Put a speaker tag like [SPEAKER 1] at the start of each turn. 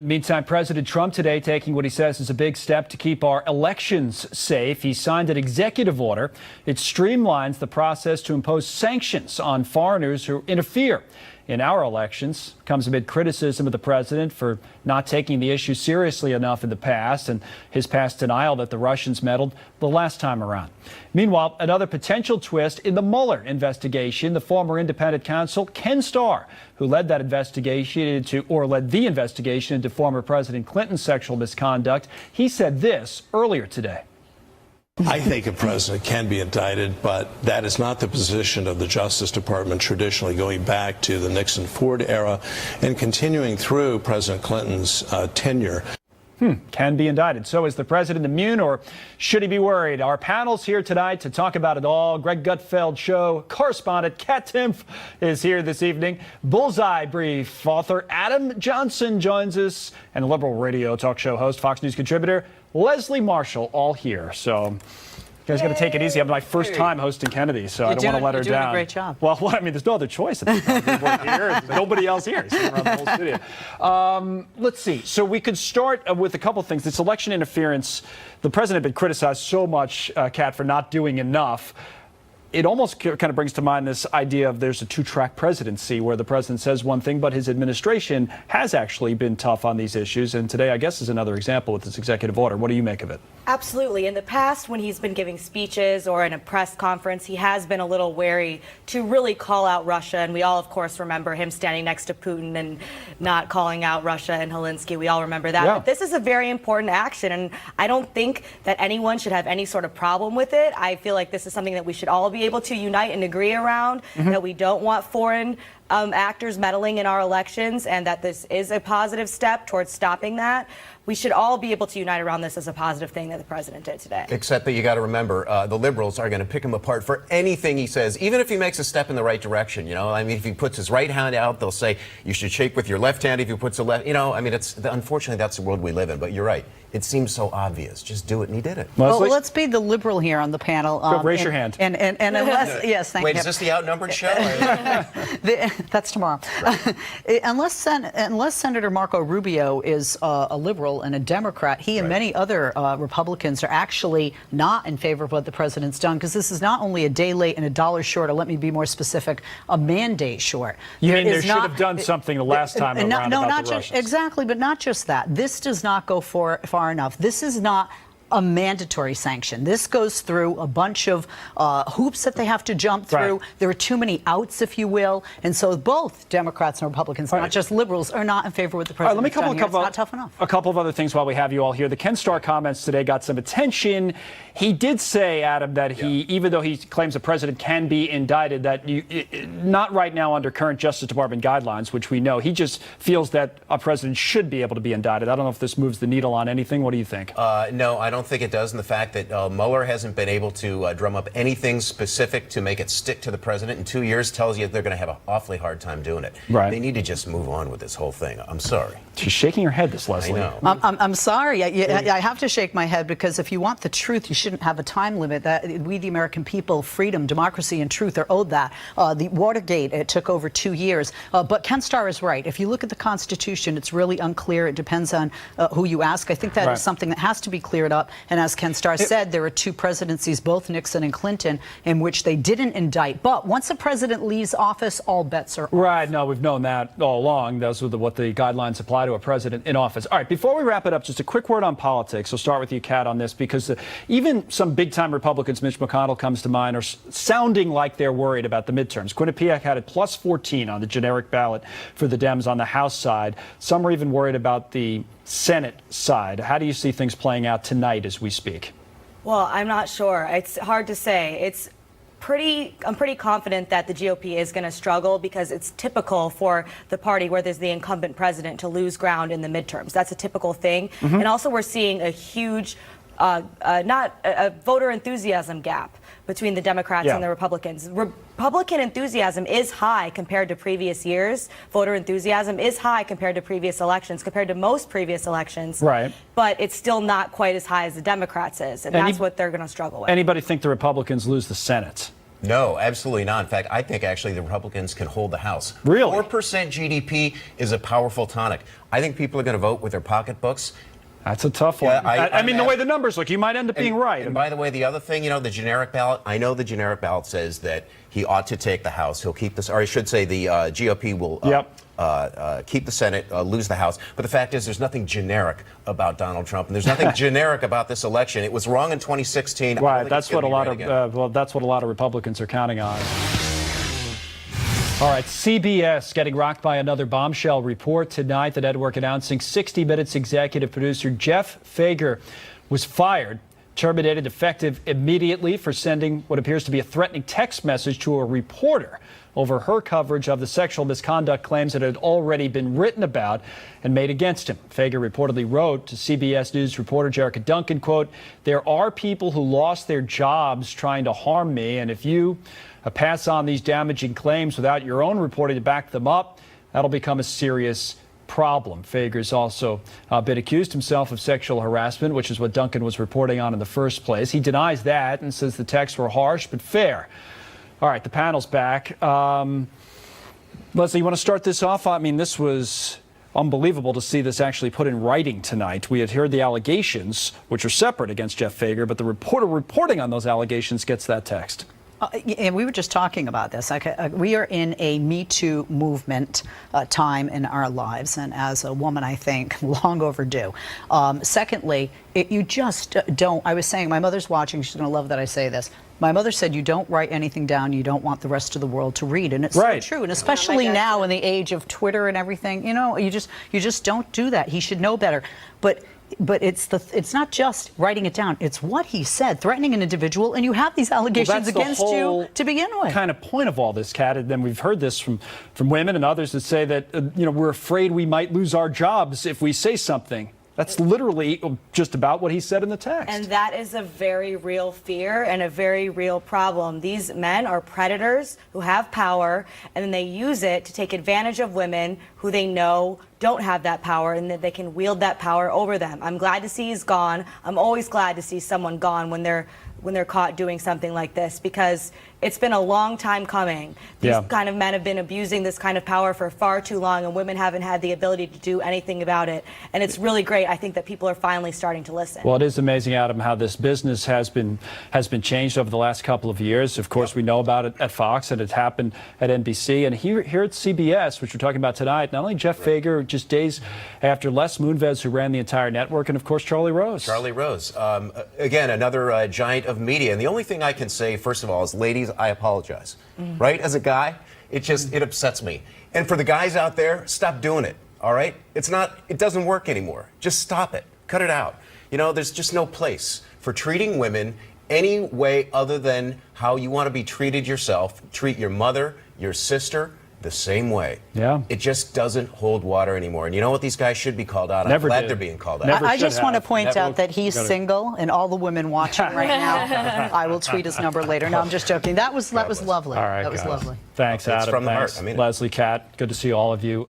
[SPEAKER 1] Meantime, President Trump today taking what he says is a big step to keep our elections safe. He signed an executive order. It streamlines the process to impose sanctions on foreigners who interfere in our elections. Comes amid criticism of the president for not taking the issue seriously enough in the past and his past denial that the Russians meddled the last time around. Meanwhile, another potential twist in the Mueller investigation. The former independent counsel Ken Starr, who led the investigation into former President Clinton's sexual misconduct, he said this earlier today.
[SPEAKER 2] I think a president can be indicted, but that is not the position of the Justice Department traditionally, going back to the Nixon-Ford era and continuing through President Clinton's tenure.
[SPEAKER 1] Can be indicted. So is the president immune, or should he be worried? Our panel's here tonight to talk about it all. Greg Gutfeld Show correspondent Kat Timpf is here this evening. Bullseye Brief author Adam Johnson joins us, and the liberal radio talk show host, Fox News contributor Leslie Marshall, all here. So you guys got to take it easy. I'm my first time hosting Kennedy, so I don't want to let her down.
[SPEAKER 3] You're doing a great job.
[SPEAKER 1] Well, I mean, there's no other choice. We're here. There's nobody else here. It's around the whole studio. Let's see. So we could start with a couple things. This election interference, the president had been criticized so much, Kat, for not doing enough. It almost kind of brings to mind this idea of there's a two-track presidency where the president says one thing, but his administration has actually been tough on these issues. And today, I guess, is another example with this executive order. What do you make of it?
[SPEAKER 4] Absolutely. In the past, when he's been giving speeches or in a press conference, he has been a little wary to really call out Russia. And we all, of course, remember him standing next to Putin and not calling out Russia and Helsinki. We all remember that.
[SPEAKER 1] Yeah.
[SPEAKER 4] But this is a very important action, and I don't think that anyone should have any sort of problem with it. I feel like this is something that we should all be able to unite and agree around, that we don't want foreign actors meddling in our elections, and that this is a positive step towards stopping that. We should all be able to unite around this as a positive thing that the president did today.
[SPEAKER 5] Except that you got to remember, the liberals are going to pick him apart for anything he says, even if he makes a step in the right direction. You know, I mean, if he puts his right hand out, they'll say you should shake with your left hand. If he puts a left, you know, I mean, unfortunately that's the world we live in. But you're right. It seems so obvious. Just do it, and he did it.
[SPEAKER 3] Well, let's be the liberal here on the panel.
[SPEAKER 1] Raise your hand.
[SPEAKER 3] And unless, yes, thank you.
[SPEAKER 5] Wait, is this the outnumbered show?
[SPEAKER 3] That's tomorrow. Right. Unless Senator Marco Rubio is a liberal and a Democrat, he and many other Republicans are actually not in favor of what the president's done, because this is not only a day late and a dollar short, or let me be more specific, a mandate short.
[SPEAKER 1] You mean there should have done something the last time around about the Russians?
[SPEAKER 3] Exactly, but not just that. This does not go far enough. This is not a mandatory sanction. This goes through a bunch of hoops that they have to jump through.
[SPEAKER 1] Right.
[SPEAKER 3] There are too many outs, if you will. And so both Democrats and Republicans, not just liberals, are not in favor with the president.
[SPEAKER 1] Let me couple
[SPEAKER 3] it's not tough enough.
[SPEAKER 1] A couple of other things while we have you all here. The Ken Starr comments today got some attention. He did say, Adam, that even though he claims the president can be indicted, that not right now under current Justice Department guidelines, which we know. He just feels that a president should be able to be indicted. I don't know if this moves the needle on anything. What do you think?
[SPEAKER 5] No, I don't think it does. And the fact that Mueller hasn't been able to drum up anything specific to make it stick to the president in 2 years tells you they're going to have an awfully hard time doing it.
[SPEAKER 1] Right.
[SPEAKER 5] They need to just move on with this whole thing. I'm sorry.
[SPEAKER 1] She's shaking her head, this Leslie.
[SPEAKER 5] I know.
[SPEAKER 3] I'm sorry. I have to shake my head, because if you want the truth, you shouldn't have a time limit. That we, the American people, freedom, democracy, and truth are owed that. The Watergate, it took over 2 years. But Ken Starr is right. If you look at the Constitution, it's really unclear. It depends on who you ask. I think that is something that has to be cleared up. And as Ken Starr said, there are two presidencies, both Nixon and Clinton, in which they didn't indict. But once a president leaves office, all bets are off.
[SPEAKER 1] Right. No, we've known that all along. Those are what the guidelines apply to a president in office. All right. Before we wrap it up, just a quick word on politics. I'll start with you, Kat, on this, because even some big-time Republicans, Mitch McConnell comes to mind, are sounding like they're worried about the midterms. Quinnipiac had it plus 14 on the generic ballot for the Dems on the House side. Some are even worried about the Senate side. How do you see things playing out tonight as we speak?
[SPEAKER 4] Well, I'm not sure. It's hard to say. I'm pretty confident that the GOP is going to struggle, because it's typical for the party where there's the incumbent president to lose ground in the midterms. That's a typical thing. And also we're seeing a huge not a voter enthusiasm gap between the Democrats and the Republicans. Republican enthusiasm is high compared to previous years. Voter enthusiasm is high compared to previous elections, compared to most previous elections.
[SPEAKER 1] Right.
[SPEAKER 4] But it's still not quite as high as the Democrats is, and that's what they're going to struggle with.
[SPEAKER 1] Anybody think the Republicans lose the Senate?
[SPEAKER 5] No, absolutely not. In fact, I think actually the Republicans can hold the House.
[SPEAKER 1] Really?
[SPEAKER 5] 4% GDP is a powerful tonic. I think people are going to vote with their pocketbooks.
[SPEAKER 1] That's a tough one.
[SPEAKER 5] Yeah,
[SPEAKER 1] I mean, the way the numbers look, you might end up being right.
[SPEAKER 5] And by the way, the other thing, you know, the generic ballot, I know the generic ballot says that he ought to take the House. He'll keep this, or I should say the GOP will keep the Senate, lose the House. But the fact is there's nothing generic about Donald Trump, and there's nothing generic about this election. It was wrong in 2016.
[SPEAKER 1] Right, that's what a lot of that's what a lot of Republicans are counting on. All right, CBS getting rocked by another bombshell report tonight. The network announcing 60 Minutes executive producer Jeff Fager was fired, terminated effective immediately for sending what appears to be a threatening text message to a reporter over her coverage of the sexual misconduct claims that had already been written about and made against him. Fager reportedly wrote to CBS News reporter Jerica Duncan, quote, "There are people who lost their jobs trying to harm me, and if you pass on these damaging claims without your own reporting to back them up, that'll become a serious problem." Fager's also been accused himself of sexual harassment, which is what Duncan was reporting on in the first place. He denies that and says the texts were harsh but fair. All right, the panel's back. Leslie, you want to start this off? I mean, this was unbelievable to see this actually put in writing tonight. We had heard the allegations, which are separate against Jeff Fager, but the reporter reporting on those allegations gets that text.
[SPEAKER 3] And we were just talking about this. We are in a Me Too movement time in our lives, and as a woman, I think long overdue. Secondly, you just don't. I was saying, my mother's watching. She's going to love that I say this. My mother said, "You don't write anything down you don't want the rest of the world to read," and it's so true. And especially now in the age of Twitter and everything, you know, you just don't do that. He should know better. But it's not just writing it down. It's what he said, threatening an individual, and you have these allegations against you to begin with.
[SPEAKER 1] Kind of point of all this, Kat, and then we've heard this from women and others that say that you know, we're afraid we might lose our jobs if we say something. That's literally just about what he said in the text.
[SPEAKER 4] And that is a very real fear and a very real problem. These men are predators who have power, and then they use it to take advantage of women who they know don't have that power, and that they can wield that power over them. I'm glad to see he's gone. I'm always glad to see someone gone when they're caught doing something like this, because it's been a long time coming. These kind of men have been abusing this kind of power for far too long, and women haven't had the ability to do anything about it. And it's really great. I think that people are finally starting to listen.
[SPEAKER 1] Well, it is amazing, Adam, how this business has been changed over the last couple of years. Of course, we know about it at Fox, and it's happened at NBC. And here at CBS, which we're talking about tonight, not only Jeff Fager, just days after Les Moonves, who ran the entire network, and of course, Charlie Rose.
[SPEAKER 5] Charlie Rose. Again, another giant of media. And the only thing I can say, first of all, is ladies, I apologize. Right? As a guy, it upsets me. And for the guys out there, stop doing it. All right? It doesn't work anymore. Just stop it. Cut it out. You know, there's just no place for treating women any way other than how you want to be treated yourself. Treat your mother, your sister, the same way.
[SPEAKER 1] Yeah.
[SPEAKER 5] It just doesn't hold water anymore. And you know what? These guys should be called out.
[SPEAKER 1] Never
[SPEAKER 5] I'm glad
[SPEAKER 1] did.
[SPEAKER 5] they're being called out.
[SPEAKER 1] Never
[SPEAKER 3] I just
[SPEAKER 1] should
[SPEAKER 3] want to
[SPEAKER 1] have.
[SPEAKER 3] point
[SPEAKER 1] Never.
[SPEAKER 3] out that he's single, and all the women watching right now, I will tweet his number later. No, I'm just joking. That was lovely.
[SPEAKER 1] All right,
[SPEAKER 3] that was
[SPEAKER 1] guys.
[SPEAKER 3] lovely.
[SPEAKER 1] Thanks,
[SPEAKER 5] It's
[SPEAKER 1] Adam.
[SPEAKER 5] from the heart.
[SPEAKER 1] Thanks,
[SPEAKER 5] I mean it.
[SPEAKER 1] Leslie, Kat. Good to see all of you.